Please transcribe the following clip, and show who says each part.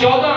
Speaker 1: 14